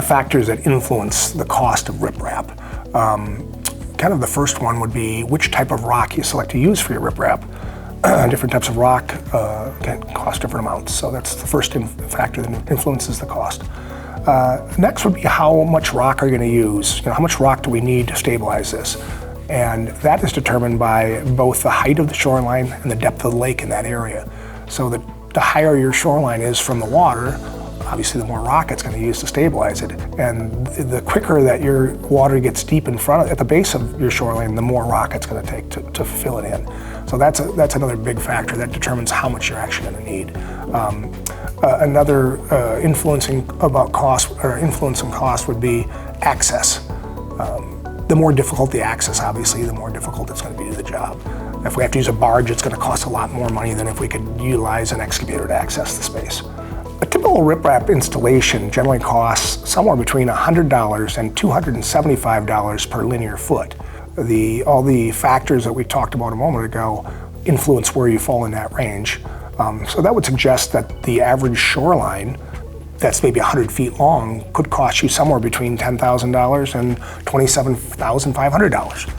of factors that influence the cost of riprap. Kind of the first one would be which type of rock you select to use for your riprap. Different types of rock can cost different amounts, so that's the first factor that influences the cost. Next would be how much rock are you going to use? How much rock do we need to stabilize this? And that is determined by both the height of the shoreline and the depth of the lake in that area. So the higher your shoreline is from the water, obviously the more rock it's going to use to stabilize it. And the quicker that your water gets deep in front, at the base of your shoreline, the more rock it's going to take to fill it in. So that's another big factor that determines how much you're actually going to need. Another influencing cost would be access. The more difficult the access, obviously, the more difficult it's going to be to do the job. If we have to use a barge, it's going to cost a lot more money than if we could utilize an excavator to access the space. A typical riprap installation generally costs somewhere between $100 and $275 per linear foot. All the factors that we talked about a moment ago influence where you fall in that range. So that would suggest that the average shoreline that's maybe 100 feet long could cost you somewhere between $10,000 and $27,500.